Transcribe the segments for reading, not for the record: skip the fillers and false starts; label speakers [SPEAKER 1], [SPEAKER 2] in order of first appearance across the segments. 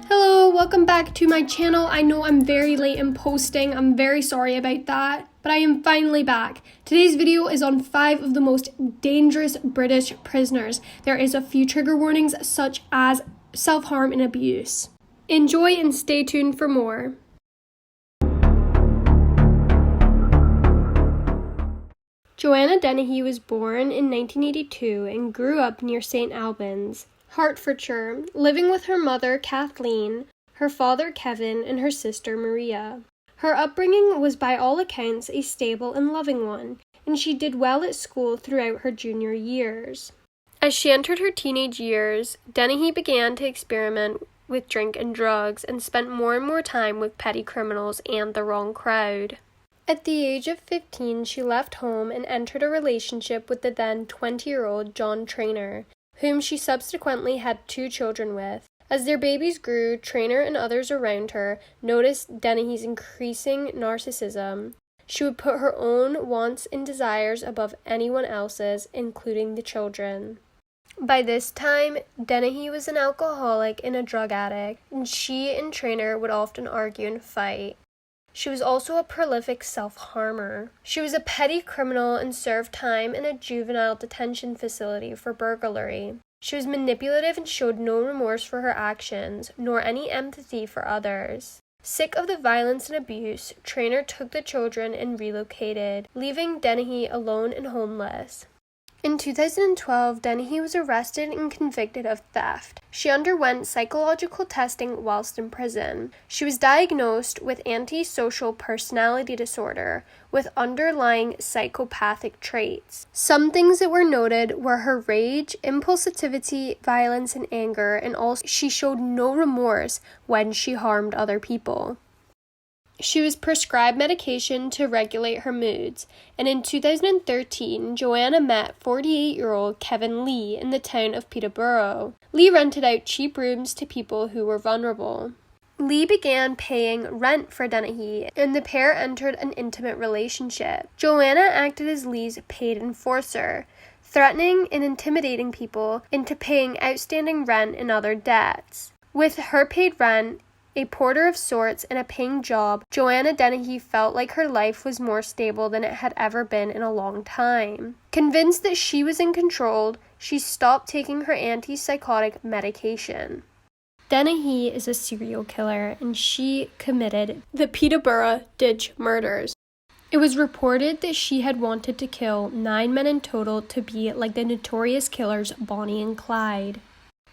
[SPEAKER 1] Hello, welcome back to my channel. I know I'm very late in posting. I'm very sorry about that, but I am finally back. Today's video is on 5 of the most dangerous British prisoners. There is a few trigger warnings such as self-harm and abuse. Enjoy and stay tuned for more. Joanna Dennehy was born in 1982 and grew up near St. Albans, Hertfordshire, living with her mother Kathleen, her father Kevin, and her sister Maria. Her upbringing was by all accounts a stable and loving one, and she did well at school throughout her junior years. As she entered her teenage years, Dennehy began to experiment with drink and drugs and spent more and more time with petty criminals and the wrong crowd. At the age of 15, she left home and entered a relationship with the then 20-year-old John Traynor, whom she subsequently had 2 children with. As their babies grew, Traynor and others around her noticed Dennehy's increasing narcissism. She would put her own wants and desires above anyone else's, including the children. By this time, Dennehy was an alcoholic and a drug addict, and she and Traynor would often argue and fight. She was also a prolific self-harmer. She was a petty criminal and served time in a juvenile detention facility for burglary. She was manipulative and showed no remorse for her actions, nor any empathy for others. Sick of the violence and abuse, Traynor took the children and relocated, leaving Dennehy alone and homeless. In 2012, Dennehy was arrested and convicted of theft. She underwent psychological testing whilst in prison. She was diagnosed with antisocial personality disorder with underlying psychopathic traits. Some things that were noted were her rage, impulsivity, violence, and anger, and also she showed no remorse when she harmed other people. She was prescribed medication to regulate her moods, and in 2013, Joanna met 48-year-old Kevin Lee in the town of Peterborough. Lee rented out cheap rooms to people who were vulnerable. Lee began paying rent for Dennehy, and the pair entered an intimate relationship. Joanna acted as Lee's paid enforcer, threatening and intimidating people into paying outstanding rent and other debts. With her paid rent, a porter of sorts, and a paying job, Joanna Dennehy felt like her life was more stable than it had ever been in a long time. Convinced that she was in control, she stopped taking her antipsychotic medication. Dennehy is a serial killer, and she committed the Peterborough ditch murders. It was reported that she had wanted to kill 9 men in total to be like the notorious killers Bonnie and Clyde.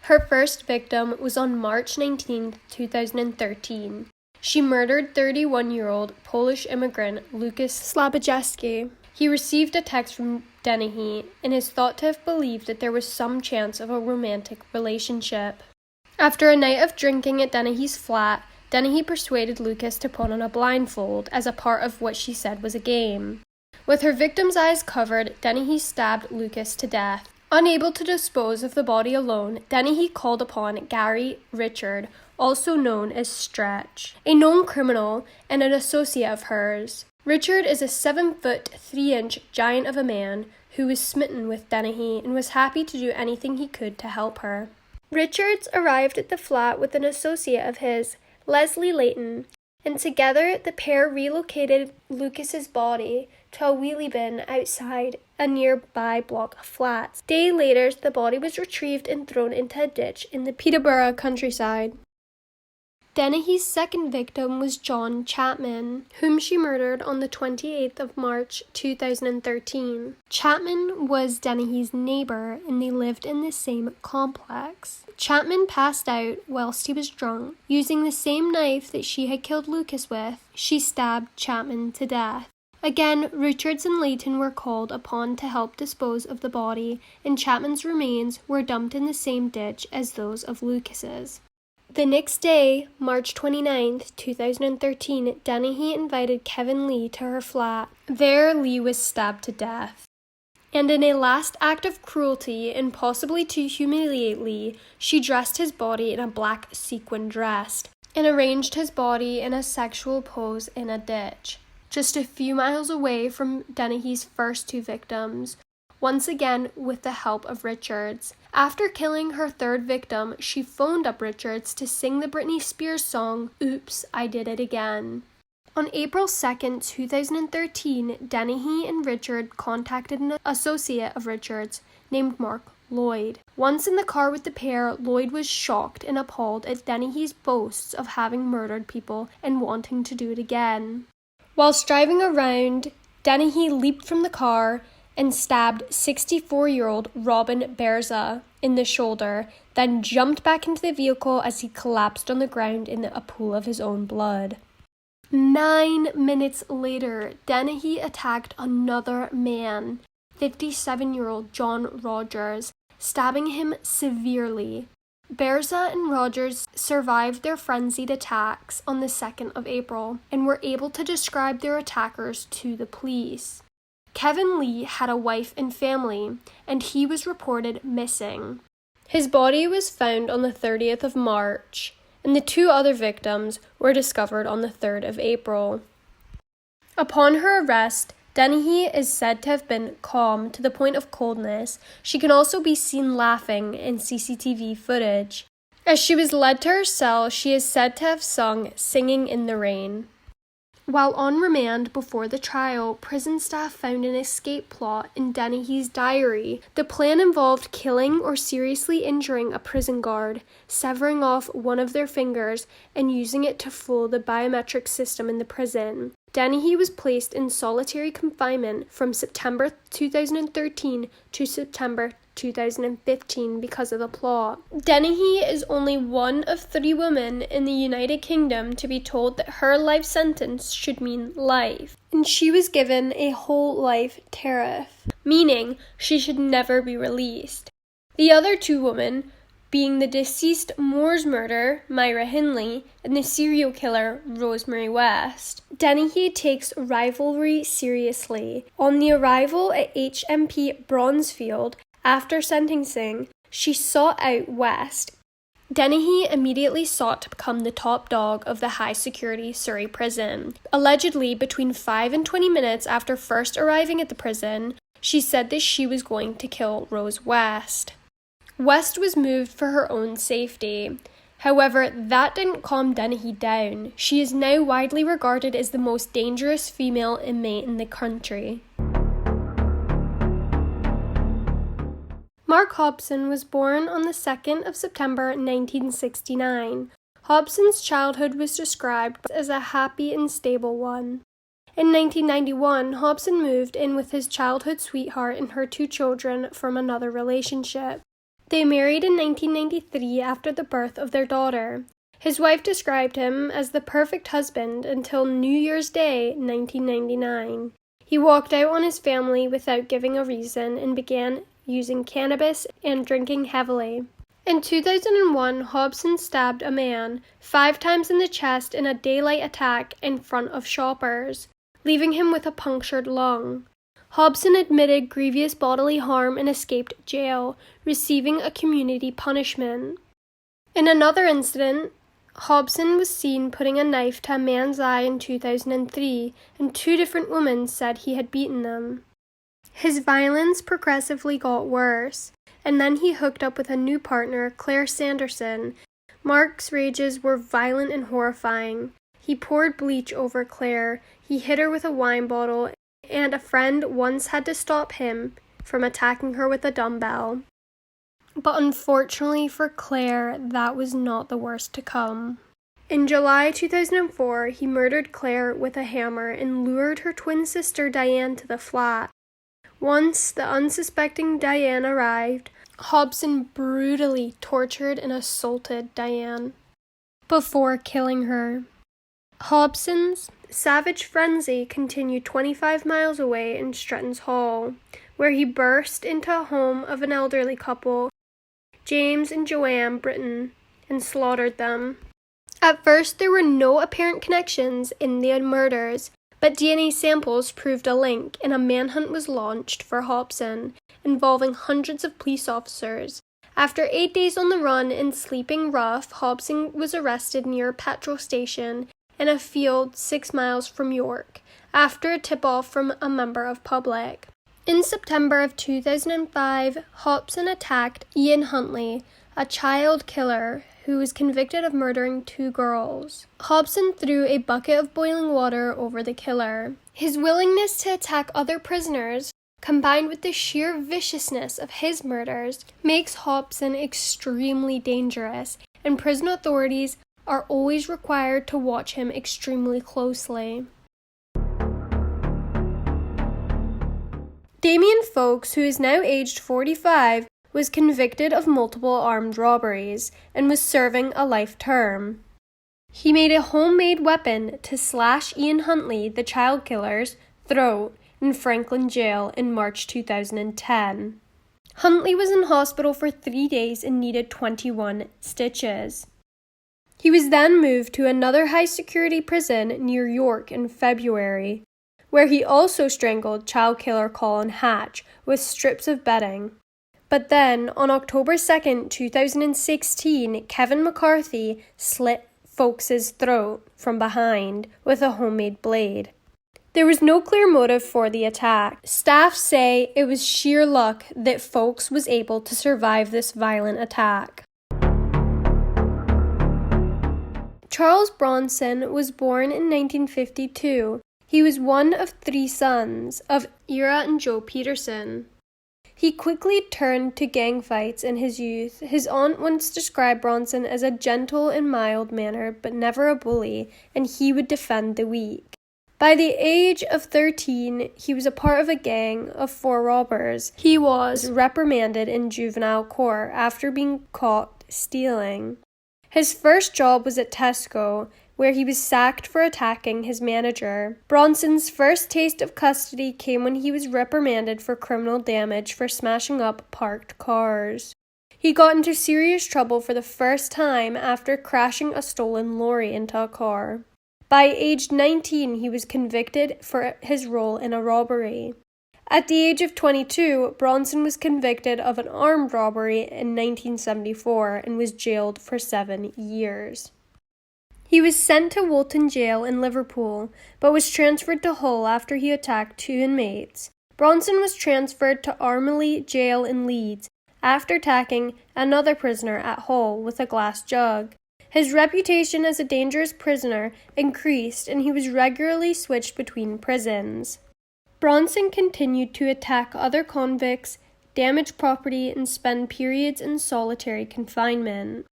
[SPEAKER 1] Her first victim was on March 19, 2013. She murdered 31-year-old Polish immigrant Lucas Slabajewski. He received a text from Dennehy and is thought to have believed that there was some chance of a romantic relationship. After a night of drinking at Dennehy's flat, Dennehy persuaded Lucas to put on a blindfold as a part of what she said was a game. With her victim's eyes covered, Dennehy stabbed Lucas to death. Unable to dispose of the body alone, Dennehy called upon Gary Richard, also known as Stretch, a known criminal and an associate of hers. Richard is a 7-foot 3-inch giant of a man who was smitten with Dennehy and was happy to do anything he could to help her. Richards arrived at the flat with an associate of his, Leslie Layton, and together the pair relocated Lucas's body to a wheelie bin outside a nearby block of flats. A day later, the body was retrieved and thrown into a ditch in the Peterborough countryside. Dennehy's second victim was John Chapman, whom she murdered on the 28th of March 2013. Chapman was Dennehy's neighbor and they lived in the same complex. Chapman passed out whilst he was drunk. Using the same knife that she had killed Lucas with, she stabbed Chapman to death. Again, Richards and Layton were called upon to help dispose of the body, and Chapman's remains were dumped in the same ditch as those of Lucas's. The next day, March 29, 2013, Dennehy invited Kevin Lee to her flat. There, Lee was stabbed to death. And in a last act of cruelty, and possibly to humiliate Lee, she dressed his body in a black sequin dress and arranged his body in a sexual pose in a ditch. Just a few miles away from Dennehy's first 2 victims, once again with the help of Richards. After killing her third victim, she phoned up Richards to sing the Britney Spears song, Oops, I Did It Again. On April 2, 2013, Dennehy and Richard contacted an associate of Richards named Mark Lloyd. Once in the car with the pair, Lloyd was shocked and appalled at Dennehy's boasts of having murdered people and wanting to do it again. Whilst driving around, Dennehy leaped from the car and stabbed 64-year-old Robin Berza in the shoulder, then jumped back into the vehicle as he collapsed on the ground in a pool of his own blood. 9 minutes later, Dennehy attacked another man, 57-year-old John Rogers, stabbing him severely. Berza and Rogers survived their frenzied attacks on the 2nd of April and were able to describe their attackers to the police. Kevin Lee had a wife and family, and he was reported missing. His body was found on the 30th of March, and the 2 other victims were discovered on the 3rd of April. Upon her arrest, Dennehy is said to have been calm to the point of coldness. She can also be seen laughing in CCTV footage. As she was led to her cell, she is said to have sung Singing in the Rain. While on remand before the trial, prison staff found an escape plot in Dennehy's diary. The plan involved killing or seriously injuring a prison guard, severing off one of their fingers, and using it to fool the biometric system in the prison. Dennehy was placed in solitary confinement from September 2013 to September 2015 because of the plot. Dennehy is only one of 3 women in the United Kingdom to be told that her life sentence should mean life, and she was given a whole life tariff, meaning she should never be released. The other 2 women being the deceased Moore's murderer, Myra Hindley, and the serial killer, Rosemary West. Dennehy takes rivalry seriously. On the arrival at HMP Bronzefield, after sentencing, she sought out West. Dennehy immediately sought to become the top dog of the high-security Surrey prison. Allegedly, between 5 and 20 minutes after first arriving at the prison, she said that she was going to kill Rose West. West was moved for her own safety. However, that didn't calm Dennehy down. She is now widely regarded as the most dangerous female inmate in the country. Mark Hobson was born on the 2nd of September 1969. Hobson's childhood was described as a happy and stable one. In 1991, Hobson moved in with his childhood sweetheart and her 2 children from another relationship. They married in 1993 after the birth of their daughter. His wife described him as the perfect husband until New Year's Day, 1999. He walked out on his family without giving a reason and began using cannabis and drinking heavily. In 2001, Hobson stabbed a man 5 times in the chest in a daylight attack in front of shoppers, leaving him with a punctured lung. Hobson admitted grievous bodily harm and escaped jail, receiving a community punishment. In another incident, Hobson was seen putting a knife to a man's eye in 2003, and 2 different women said he had beaten them. His violence progressively got worse, and then he hooked up with a new partner, Claire Sanderson. Mark's rages were violent and horrifying. He poured bleach over Claire, he hit her with a wine bottle, and a friend once had to stop him from attacking her with a dumbbell. But unfortunately for Claire, that was not the worst to come. In July 2004, he murdered Claire with a hammer and lured her twin sister Diane to the flat. Once the unsuspecting Diane arrived, Hobson brutally tortured and assaulted Diane before killing her. Hobson's savage frenzy continued 25 miles away in Stretton's Hall, where he burst into a home of an elderly couple, James and Joanne Britton, and slaughtered them. At first, there were no apparent connections in the murders, but DNA samples proved a link, and a manhunt was launched for Hobson, involving hundreds of police officers. After 8 days on the run and sleeping rough, Hobson was arrested near a petrol station in a field 6 miles from York, after a tip-off from a member of public. In September of 2005, Hobson attacked Ian Huntley, a child killer who was convicted of murdering 2 girls. Hobson threw a bucket of boiling water over the killer. His willingness to attack other prisoners, combined with the sheer viciousness of his murders, makes Hobson extremely dangerous, and prison authorities are always required to watch him extremely closely. Damien Fowkes, who is now aged 45, was convicted of multiple armed robberies and was serving a life term. He made a homemade weapon to slash Ian Huntley, the child killer's, throat in Franklin Jail in March 2010. Huntley was in hospital for 3 days and needed 21 stitches. He was then moved to another high-security prison near York in February, where he also strangled child killer Colin Hatch with strips of bedding. But then, on October 2, 2016, Kevin McCarthy slit Fowkes' throat from behind with a homemade blade. There was no clear motive for the attack. Staff say it was sheer luck that Fowkes was able to survive this violent attack. Charles Bronson was born in 1952. He was one of 3 sons of Ira and Joe Peterson. He quickly turned to gang fights in his youth. His aunt once described Bronson as a gentle and mild-mannered, but never a bully, and he would defend the weak. By the age of 13, he was a part of a gang of 4 robbers. He was reprimanded in juvenile court after being caught stealing. His first job was at Tesco, where he was sacked for attacking his manager. Bronson's first taste of custody came when he was reprimanded for criminal damage for smashing up parked cars. He got into serious trouble for the first time after crashing a stolen lorry into a car. By age 19, he was convicted for his role in a robbery. At the age of 22, Bronson was convicted of an armed robbery in 1974 and was jailed for 7 years. He was sent to Woolton Jail in Liverpool, but was transferred to Hull after he attacked 2 inmates. Bronson was transferred to Armley Jail in Leeds after attacking another prisoner at Hull with a glass jug. His reputation as a dangerous prisoner increased, and he was regularly switched between prisons. Bronson continued to attack other convicts, damage property, and spend periods in solitary confinement.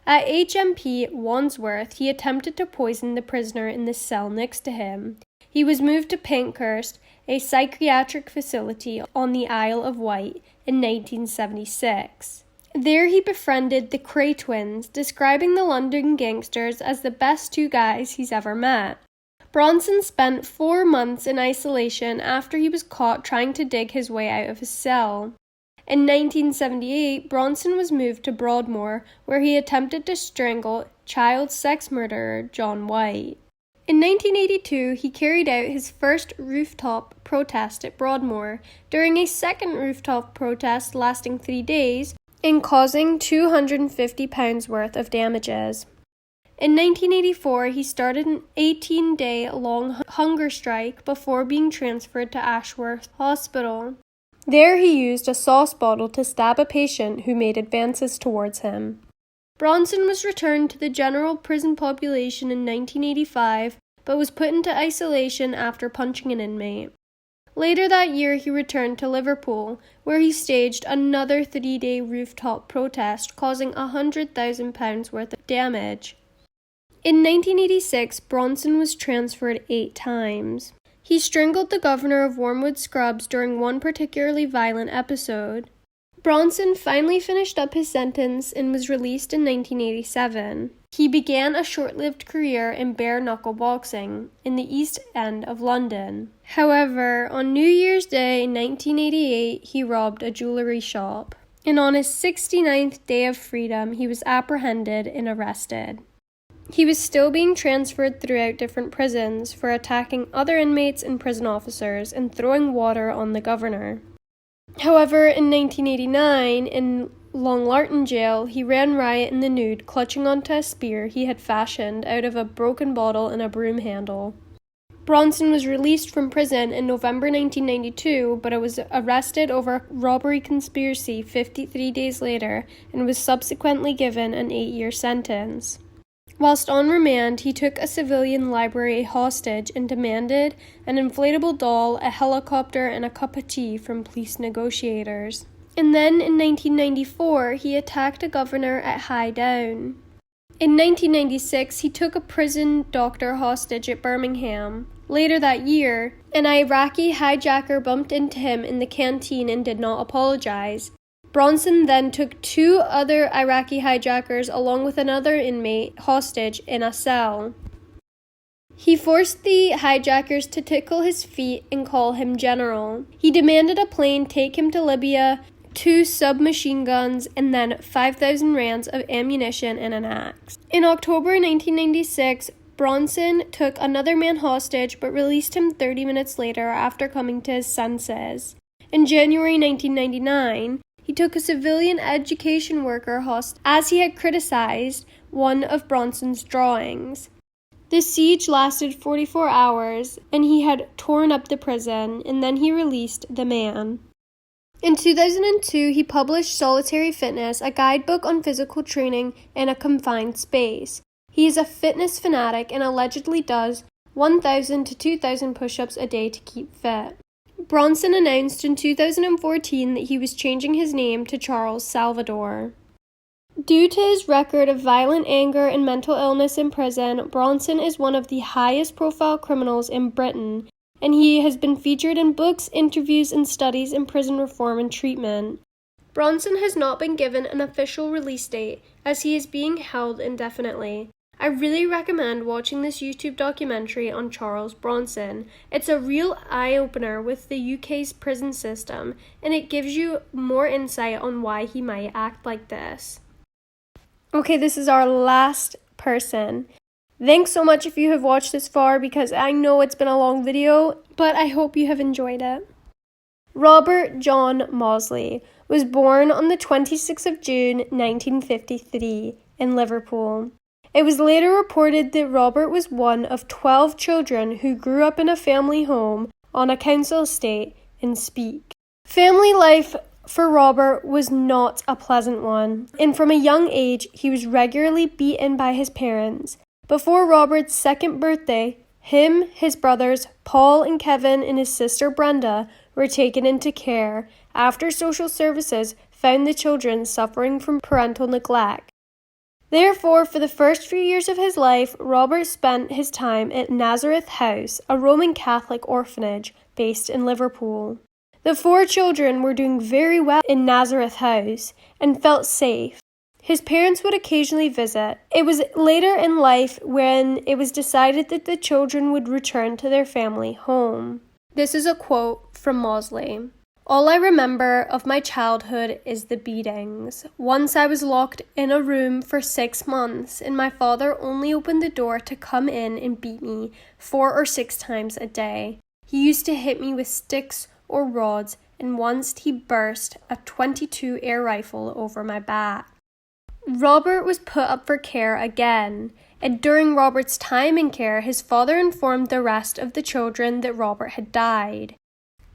[SPEAKER 1] At HMP Wandsworth, he attempted to poison the prisoner in the cell next to him. He was moved to Pankhurst, a psychiatric facility on the Isle of Wight, in 1976. There he befriended the Cray twins, describing the London gangsters as the best 2 guys he's ever met. Bronson spent 4 months in isolation after he was caught trying to dig his way out of his cell. In 1978, Bronson was moved to Broadmoor, where he attempted to strangle child sex murderer John White. In 1982, he carried out his first rooftop protest at Broadmoor, during a second rooftop protest lasting 3 days and causing £250 worth of damages. In 1984, he started an 18-day-long hunger strike before being transferred to Ashworth Hospital. There he used a sauce bottle to stab a patient who made advances towards him. Bronson was returned to the general prison population in 1985, but was put into isolation after punching an inmate. Later that year, he returned to Liverpool, where he staged another 3-day rooftop protest, causing £100,000 worth of damage. In 1986, Bronson was transferred 8 times. He strangled the governor of Wormwood Scrubs during one particularly violent episode. Bronson finally finished up his sentence and was released in 1987. He began a short-lived career in bare-knuckle boxing in the East End of London. However, on New Year's Day 1988, he robbed a jewellery shop. And on his 69th day of freedom, he was apprehended and arrested. He was still being transferred throughout different prisons for attacking other inmates and prison officers and throwing water on the governor. However, in 1989, in Longlarton Jail, he ran riot in the nude, clutching onto a spear he had fashioned out of a broken bottle and a broom handle. Bronson was released from prison in November 1992, but was arrested over a robbery conspiracy 53 days later and was subsequently given an 8-year sentence. Whilst on remand, he took a civilian library hostage and demanded an inflatable doll, a helicopter, and a cup of tea from police negotiators. And then in 1994, he attacked a governor at High Down. In 1996, he took a prison doctor hostage at Birmingham. Later that year, an Iraqi hijacker bumped into him in the canteen and did not apologize. Bronson then took 2 other Iraqi hijackers along with another inmate hostage in a cell. He forced the hijackers to tickle his feet and call him general. He demanded a plane take him to Libya, 2 submachine guns, and then 5,000 rounds of ammunition and an axe. In October 1996, Bronson took another man hostage but released him 30 minutes later after coming to his senses. In January 1999, he took a civilian education worker hostage as he had criticized one of Bronson's drawings. The siege lasted 44 hours, and he had torn up the prison, and then he released the man. In 2002, he published Solitary Fitness, a guidebook on physical training in a confined space. He is a fitness fanatic and allegedly does 1,000 to 2,000 push-ups a day to keep fit. Bronson announced in 2014 that he was changing his name to Charles Salvador. Due to his record of violent anger and mental illness in prison, Bronson is one of the highest profile criminals in Britain, and he has been featured in books, interviews, and studies in prison reform and treatment. Bronson has not been given an official release date, as he is being held indefinitely. I really recommend watching this YouTube documentary on Charles Bronson. It's a real eye-opener with the UK's prison system, and it gives you more insight on why he might act like this. Okay, this is our last person. Thanks so much if you have watched this far, because I know it's been a long video, but I hope you have enjoyed it. Robert John Mosley was born on the 26th of June 1953 in Liverpool. It was later reported that Robert was one of 12 children who grew up in a family home on a council estate in Speke. Family life for Robert was not a pleasant one, and from a young age he was regularly beaten by his parents. Before Robert's 2nd birthday, him, his brothers, Paul and Kevin, and his sister Brenda were taken into care after social services found the children suffering from parental neglect. Therefore, for the first few years of his life, Robert spent his time at Nazareth House, a Roman Catholic orphanage based in Liverpool. The 4 children were doing very well in Nazareth House and felt safe. His parents would occasionally visit. It was later in life when it was decided that the children would return to their family home. This is a quote from Mosley. "All I remember of my childhood is the beatings. Once I was locked in a room for 6 months, and my father only opened the door to come in and beat me 4 or 6 times a day. He used to hit me with sticks or rods, and once he burst a .22 air rifle over my back." Robert was put up for care again, and during Robert's time in care, his father informed the rest of the children that Robert had died.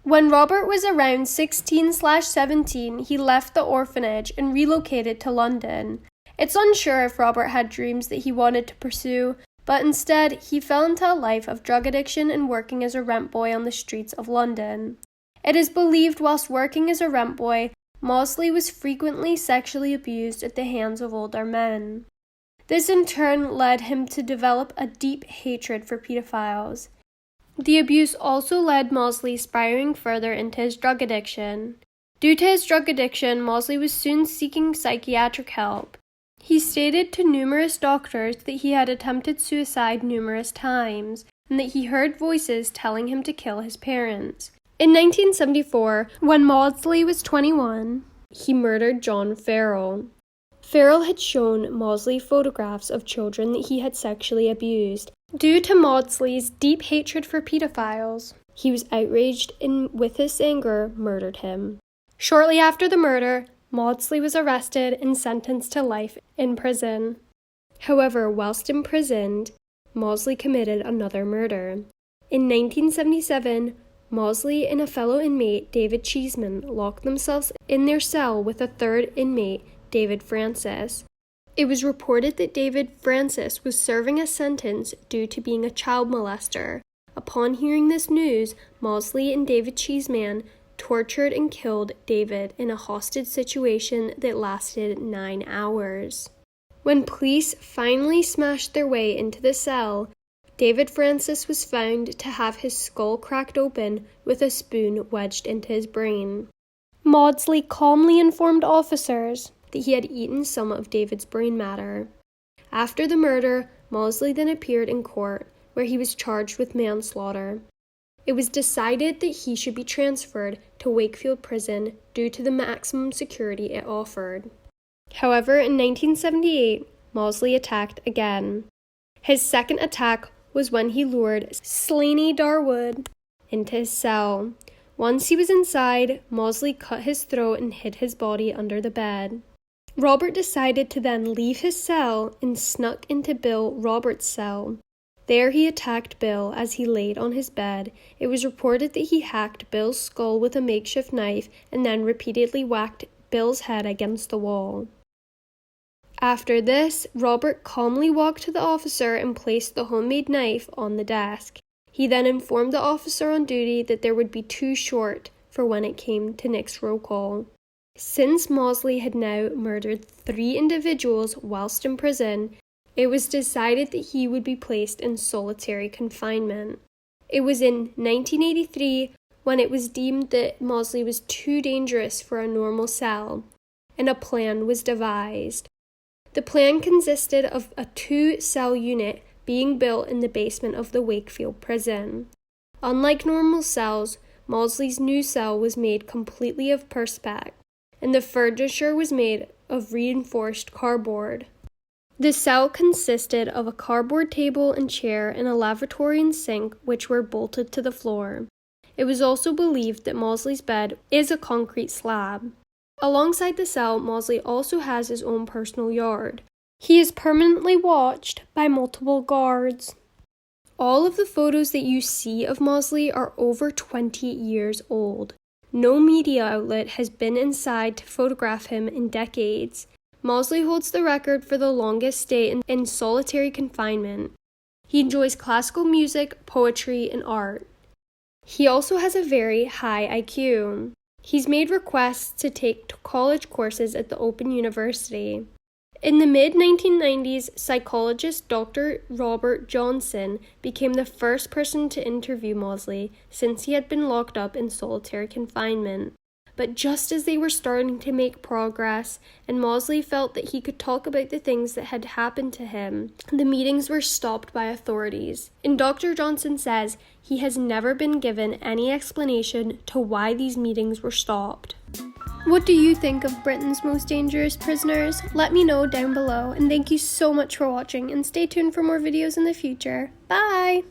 [SPEAKER 1] When Robert was around 16/17, he left the orphanage and relocated to London. It's unsure if Robert had dreams that he wanted to pursue, but instead he fell into a life of drug addiction and working as a rent boy on the streets of London. It is believed whilst working as a rent boy, Mosley was frequently sexually abused at the hands of older men. This in turn led him to develop a deep hatred for pedophiles. The abuse also led Mosley spiraling further into his drug addiction. Due to his drug addiction, Mosley was soon seeking psychiatric help. He stated to numerous doctors that he had attempted suicide numerous times, and that he heard voices telling him to kill his parents. In 1974, when Maudsley was 21, he murdered John Farrell. Farrell had shown Mosley photographs of children that he had sexually abused. Due to Maudsley's deep hatred for pedophiles, he was outraged and, with this anger, murdered him. Shortly after the murder, Maudsley was arrested and sentenced to life in prison. However, whilst imprisoned, Mosley committed another murder. In 1977, Mosley and a fellow inmate, David Cheeseman, locked themselves in their cell with a third inmate, David Francis. It was reported that David Francis was serving a sentence due to being a child molester. Upon hearing this news, Mosley and David Cheeseman tortured and killed David in a hostage situation that lasted 9 hours. When police finally smashed their way into the cell, David Francis was found to have his skull cracked open with a spoon wedged into his brain. Maudsley calmly informed officers that he had eaten some of David's brain matter. After the murder, Mosley then appeared in court, where he was charged with manslaughter. It was decided that he should be transferred to Wakefield Prison due to the maximum security it offered. However, in 1978, Mosley attacked again. His second attack was when he lured Slaney Darwood into his cell. Once he was inside, Mosley cut his throat and hid his body under the bed. Robert decided to then leave his cell and snuck into Bill Roberts' cell. There he attacked Bill as he laid on his bed. It was reported that he hacked Bill's skull with a makeshift knife and then repeatedly whacked Bill's head against the wall. After this, Robert calmly walked to the officer and placed the homemade knife on the desk. He then informed the officer on duty that there would be 2 short for when it came to Nick's roll call. Since Mosley had now murdered 3 individuals whilst in prison, it was decided that he would be placed in solitary confinement. It was in 1983 when it was deemed that Mosley was too dangerous for a normal cell, and a plan was devised. The plan consisted of a 2-cell unit being built in the basement of the Wakefield prison. Unlike normal cells, Mosley's new cell was made completely of perspex, and the furniture was made of reinforced cardboard. The cell consisted of a cardboard table and chair and a lavatory and sink which were bolted to the floor. It was also believed that Mosley's bed is a concrete slab. Alongside the cell, Mosley also has his own personal yard. He is permanently watched by multiple guards. All of the photos that you see of Mosley are over 20 years old. No media outlet has been inside to photograph him in decades. Mosley holds the record for the longest stay in solitary confinement. He enjoys classical music, poetry, and art. He also has a very high IQ. He's made requests to take college courses at the Open University. In the mid-1990s, psychologist Dr. Robert Johnson became the first person to interview Mosley since he had been locked up in solitary confinement. But just as they were starting to make progress, and Mosley felt that he could talk about the things that had happened to him, the meetings were stopped by authorities. And Dr. Johnson says he has never been given any explanation to why these meetings were stopped. What do you think of Britain's most dangerous prisoners? Let me know down below, and thank you so much for watching, and stay tuned for more videos in the future. Bye!